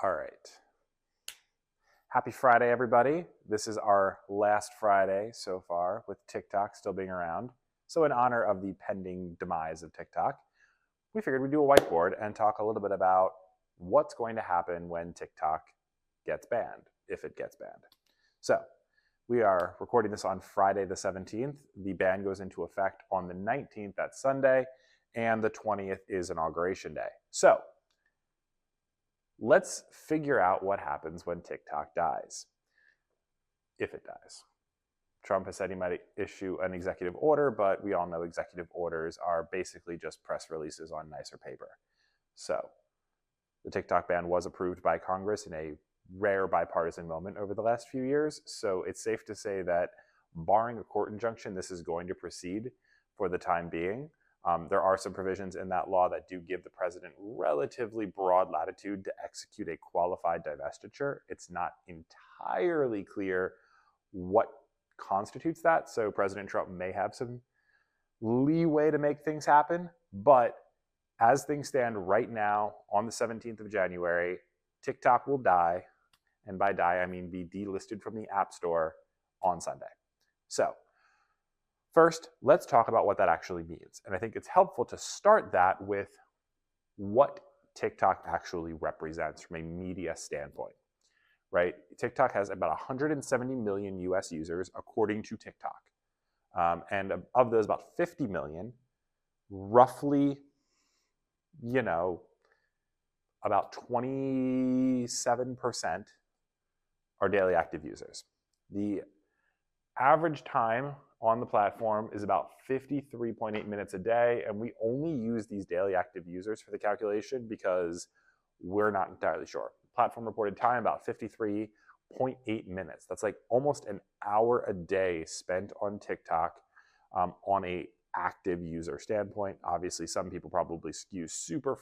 All right. Happy Friday, everybody. This is our last Friday so far with TikTok still being around. So, in honor of the pending demise of TikTok, we figured we'd do a whiteboard and talk a little bit about what's going to happen when TikTok gets banned, if it gets banned. So, we are recording this on Friday the 17th. The ban goes into effect on the 19th, that's Sunday, and the 20th is Inauguration Day. So, let's figure out what happens when TikTok dies, if it dies. Trump has said he might issue an executive order, but we all know executive orders are basically just press releases on nicer paper. So the TikTok ban was approved by Congress in a rare bipartisan moment over the last few years. So it's safe to say that barring a court injunction, this is going to proceed for the time being. There are some provisions in that law that do give the president relatively broad latitude to execute a qualified divestiture. It's not entirely clear what constitutes that, so President Trump may have some leeway to make things happen. But as things stand right now, on the 17th of January, TikTok will die, and by die I mean be delisted from the App Store on Sunday. So first, let's talk about what that actually means. And I think it's helpful to start that with what TikTok actually represents from a media standpoint, right? TikTok has about 170 million US users, according to TikTok. And of those, about 50 million, roughly, about 27% are daily active users. The average time on the platform is about 53.8 minutes a day, and we only use these daily active users for the calculation because we're not entirely sure. Platform reported time about 53.8 minutes. That's like almost an hour a day spent on TikTok on a active user standpoint. Obviously, some people probably skew super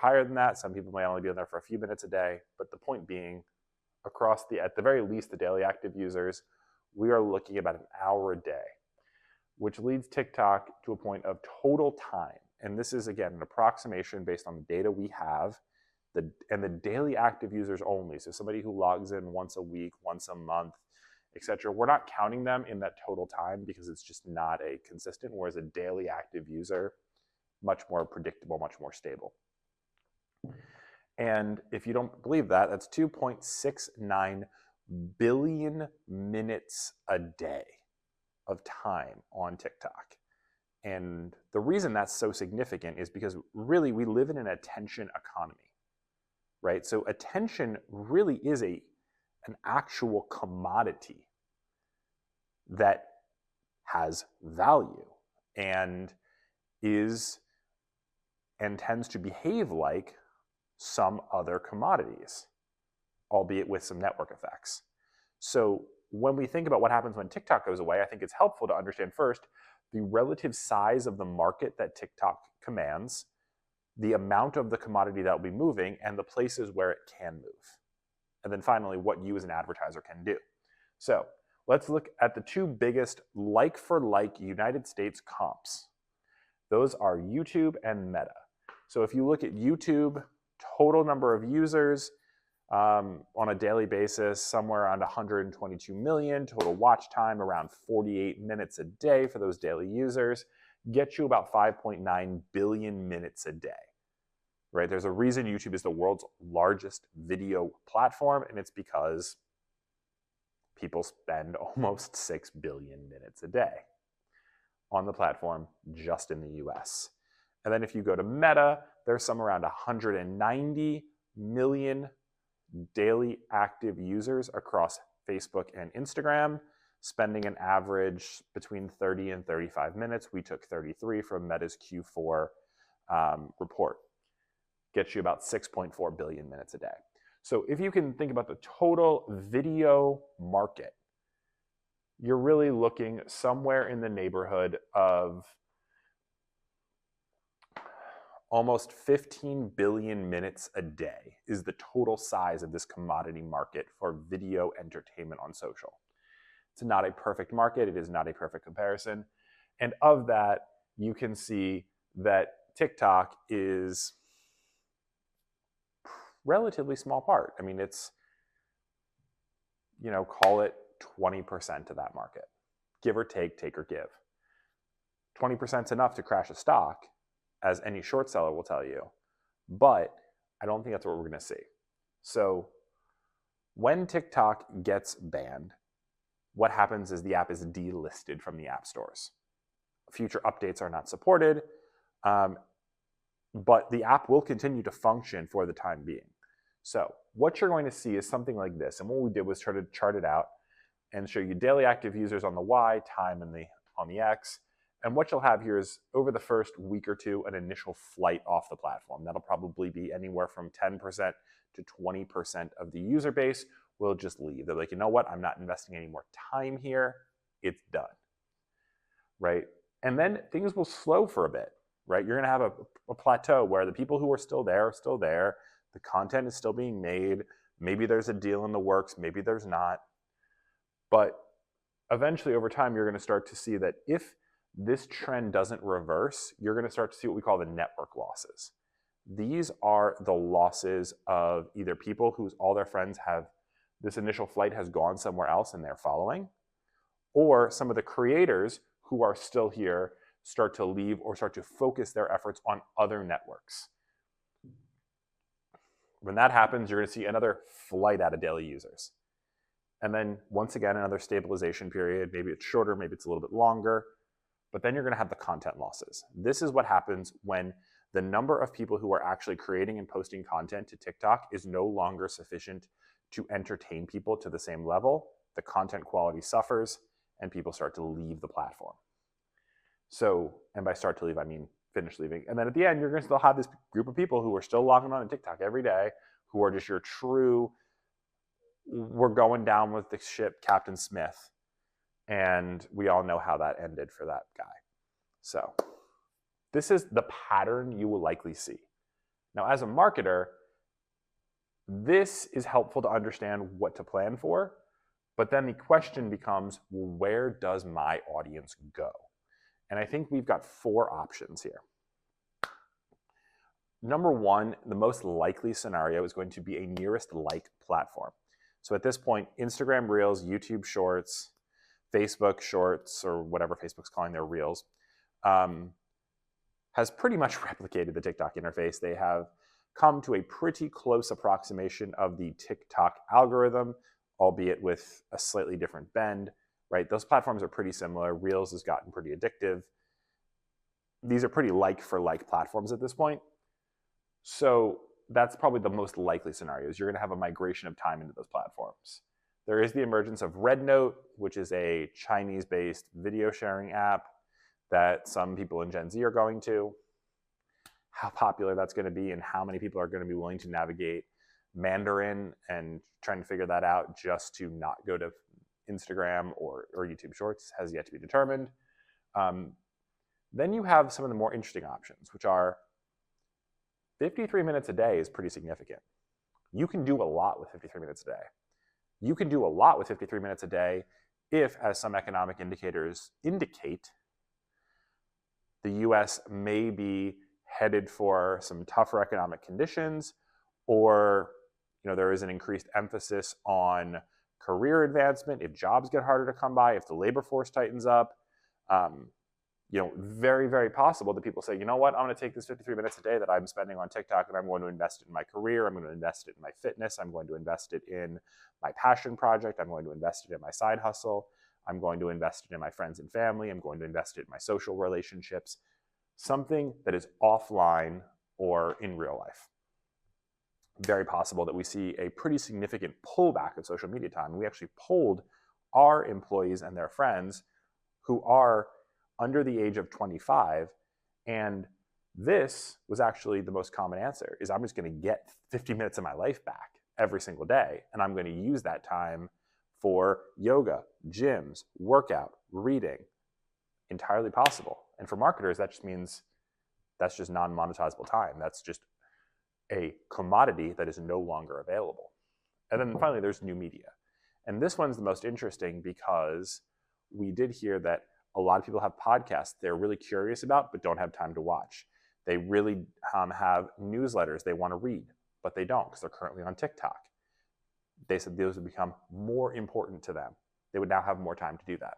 higher than that. Some people may only be on there for a few minutes a day. But the point being, at the very least, the daily active users, we are looking about an hour a day, which leads TikTok to a point of total time. And this is, again, an approximation based on the data we have, and the daily active users only. So somebody who logs in once a week, once a month, etc. We're not counting them in that total time because it's just not a consistent, whereas a daily active user, much more predictable, much more stable. And if you don't believe that, that's 2.69 billion minutes a day of time on TikTok. And the reason that's so significant is because really we live in an attention economy, right? So attention really is an actual commodity that has value and tends to behave like some other commodities, albeit with some network effects. So when we think about what happens when TikTok goes away, I think it's helpful to understand first the relative size of the market that TikTok commands, the amount of the commodity that will be moving, and the places where it can move. And then finally, what you as an advertiser can do. So let's look at the two biggest like-for-like United States comps. Those are YouTube and Meta. So if you look at YouTube, total number of users on a daily basis, somewhere around 122 million, total watch time around 48 minutes a day for those daily users, get you about 5.9 billion minutes a day. Right? There's a reason YouTube is the world's largest video platform, and it's because people spend almost 6 billion minutes a day on the platform just in the US. And then if you go to Meta, there's some around 190 million daily active users across Facebook and Instagram, spending an average between 30 and 35 minutes. We took 33 from Meta's Q4 report. Gets you about 6.4 billion minutes a day. So if you can think about the total video market, you're really looking somewhere in the neighborhood of almost 15 billion minutes a day is the total size of this commodity market for video entertainment on social. It's not a perfect market. It is not a perfect comparison. And of that, you can see that TikTok is relatively small part. I mean, it's, call it 20% of that market, give or take or give. 20% is enough to crash a stock, as any short seller will tell you, but I don't think that's what we're going to see. So when TikTok gets banned, what happens is the app is delisted from the app stores. Future updates are not supported, but the app will continue to function for the time being. So what you're going to see is something like this. And what we did was try to chart it out and show you daily active users on the Y, time on the X. And what you'll have here is, over the first week or two, an initial flight off the platform. That'll probably be anywhere from 10% to 20% of the user base will just leave. They're like, you know what? I'm not investing any more time here. It's done, right? And then things will slow for a bit, right? You're going to have a plateau where the people who are still there are still there. The content is still being made. Maybe there's a deal in the works. Maybe there's not. But eventually, over time, you're going to start to see that if this trend doesn't reverse, you're going to start to see what we call the network losses. These are the losses of either people whose all their friends have this initial flight has gone somewhere else and they're following, or some of the creators who are still here start to leave or start to focus their efforts on other networks. When that happens, you're going to see another flight out of daily users. And then once again, another stabilization period. Maybe it's shorter, maybe it's a little bit longer, but then you're going to have the content losses. This is what happens when the number of people who are actually creating and posting content to TikTok is no longer sufficient to entertain people to the same level. The content quality suffers and people start to leave the platform. So, and by start to leave, I mean finish leaving. And then at the end, you're going to still have this group of people who are still logging on to TikTok every day, who are just your true, we're going down with the ship, Captain Smith. And we all know how that ended for that guy. So this is the pattern you will likely see. Now, as a marketer, this is helpful to understand what to plan for, but then the question becomes, well, where does my audience go? And I think we've got 4 options here. Number 1, the most likely scenario is going to be a nearest like platform. So at this point, Instagram Reels, YouTube Shorts, Facebook Shorts, or whatever Facebook's calling their Reels, has pretty much replicated the TikTok interface. They have come to a pretty close approximation of the TikTok algorithm, albeit with a slightly different bend, right? Those platforms are pretty similar. Reels has gotten pretty addictive. These are pretty like-for-like platforms at this point. So that's probably the most likely scenarios. You're going to have a migration of time into those platforms. There is the emergence of RedNote, which is a Chinese-based video sharing app that some people in Gen Z are going to. How popular that's going to be and how many people are going to be willing to navigate Mandarin and trying to figure that out just to not go to Instagram or YouTube Shorts has yet to be determined. Then you have some of the more interesting options, which are 53 minutes a day is pretty significant. You can do a lot with 53 minutes a day. You can do a lot with 53 minutes a day if, as some economic indicators indicate, the US may be headed for some tougher economic conditions, or there is an increased emphasis on career advancement, if jobs get harder to come by, if the labor force tightens up. Very, very possible that people say, you know what, I'm going to take this 53 minutes a day that I'm spending on TikTok and I'm going to invest it in my career, I'm going to invest it in my fitness, I'm going to invest it in my passion project, I'm going to invest it in my side hustle, I'm going to invest it in my friends and family, I'm going to invest it in my social relationships, something that is offline or in real life. Very possible that we see a pretty significant pullback of social media time. We actually polled our employees and their friends who are under the age of 25, and this was actually the most common answer, is I'm just going to get 50 minutes of my life back every single day, and I'm going to use that time for yoga, gyms, workout, reading. Entirely possible. And for marketers, that just means that's just non-monetizable time. That's just a commodity that is no longer available. And then finally, there's new media. And this one's the most interesting because we did hear that a lot of people have podcasts they're really curious about but don't have time to watch. They really have newsletters they want to read but they don't because they're currently on TikTok. They said those would become more important to them. They would now have more time to do that.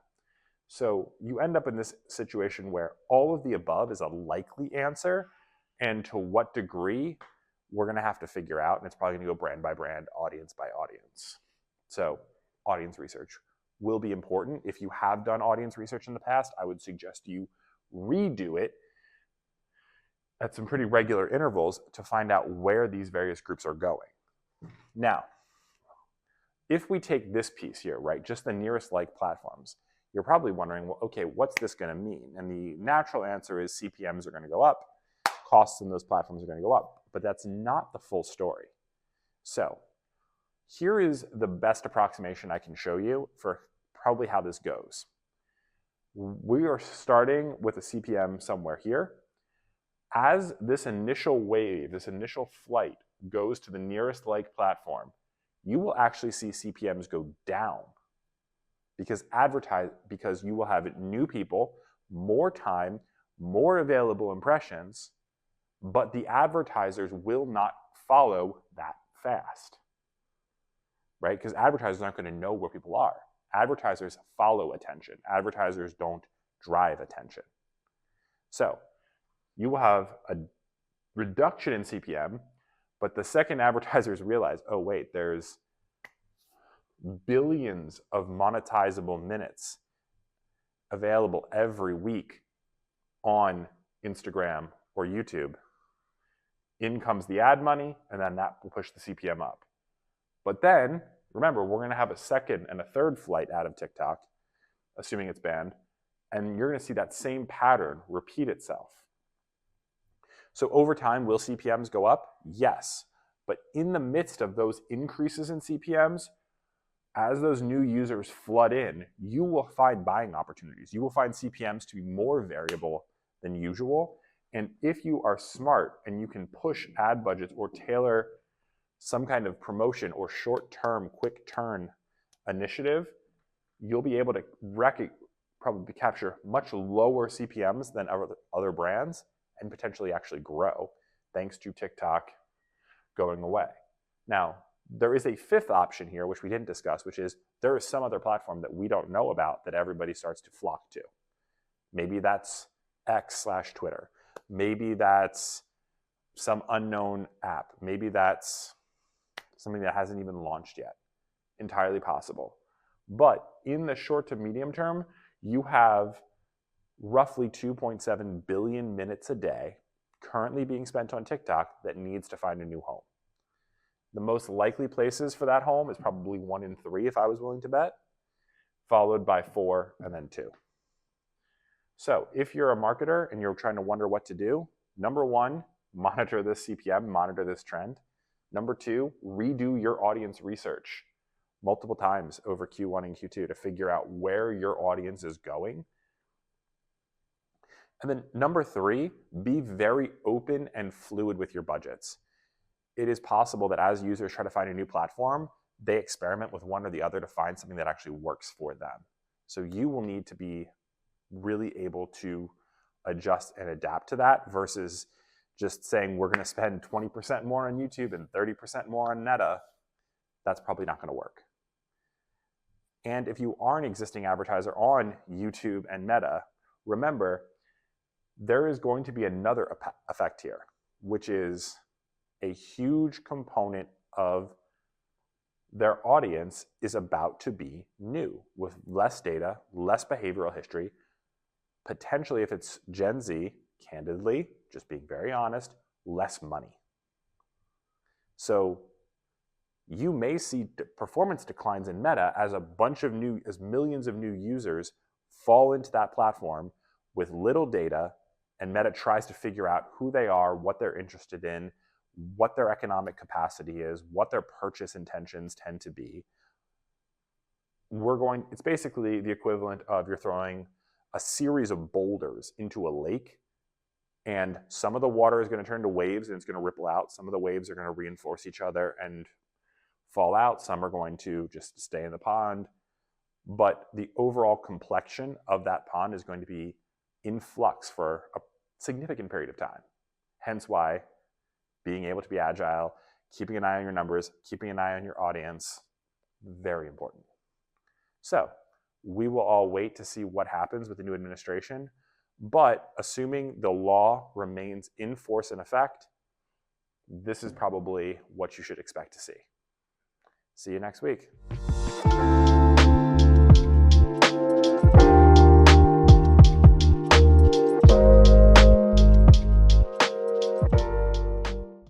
So you end up in this situation where all of the above is a likely answer, and to what degree we're going to have to figure out, and it's probably going to go brand by brand, audience by audience. So audience research will be important. If you have done audience research in the past, I would suggest you redo it at some pretty regular intervals to find out where these various groups are going. Now, if we take this piece here, right, just the nearest like platforms, you're probably wondering, well, okay, what's this going to mean? And the natural answer is CPMs are going to go up, costs in those platforms are going to go up, but that's not the full story. So here is the best approximation I can show you for probably how this goes. We are starting with a CPM somewhere here. As this initial wave, this initial flight goes to the nearest like platform, you will actually see CPMs go down because you will have new people, more time, more available impressions, but the advertisers will not follow that fast, right? Because advertisers aren't going to know where people are. Advertisers follow attention. Advertisers don't drive attention. So you will have a reduction in CPM, but the second advertisers realize, oh wait, there's billions of monetizable minutes available every week on Instagram or YouTube, in comes the ad money, and then that will push the CPM up. But then, remember, we're going to have a second and a third flight out of TikTok, assuming it's banned, and you're going to see that same pattern repeat itself. So over time, will CPMs go up? Yes. But in the midst of those increases in CPMs, as those new users flood in, you will find buying opportunities. You will find CPMs to be more variable than usual. And if you are smart and you can push ad budgets or tailor some kind of promotion or short-term, quick turn initiative, you'll be able to probably capture much lower CPMs than other brands and potentially actually grow thanks to TikTok going away. Now, there is a fifth option here, which we didn't discuss, which is there is some other platform that we don't know about that everybody starts to flock to. Maybe that's X/Twitter. Maybe that's some unknown app. Maybe that's something that hasn't even launched yet. Entirely possible. But in the short to medium term, you have roughly 2.7 billion minutes a day currently being spent on TikTok that needs to find a new home. The most likely places for that home is probably 1 in 3 if I was willing to bet, followed by 4 and then 2. So if you're a marketer and you're trying to wonder what to do, number 1, monitor this CPM, monitor this trend. Number 2, redo your audience research multiple times over Q1 and Q2 to figure out where your audience is going. And then number 3, be very open and fluid with your budgets. It is possible that as users try to find a new platform, they experiment with one or the other to find something that actually works for them. So you will need to be really able to adjust and adapt to that versus just saying we're going to spend 20% more on YouTube and 30% more on Meta. That's probably not going to work. And if you are an existing advertiser on YouTube and Meta, remember, there is going to be another effect here, which is a huge component of their audience is about to be new with less data, less behavioral history, potentially, if it's Gen Z, candidly, just being very honest, less money. So you may see performance declines in Meta as as millions of new users fall into that platform with little data, and Meta tries to figure out who they are, what they're interested in, what their economic capacity is, what their purchase intentions tend to be. It's basically the equivalent of you're throwing a series of boulders into a lake, and some of the water is going to turn to waves and it's going to ripple out. Some of the waves are going to reinforce each other and fall out. Some are going to just stay in the pond. But the overall complexion of that pond is going to be in flux for a significant period of time. Hence why being able to be agile, keeping an eye on your numbers, keeping an eye on your audience, very important. So we will all wait to see what happens with the new administration, but assuming the law remains in force and effect, this is probably what you should expect to see. See you next week.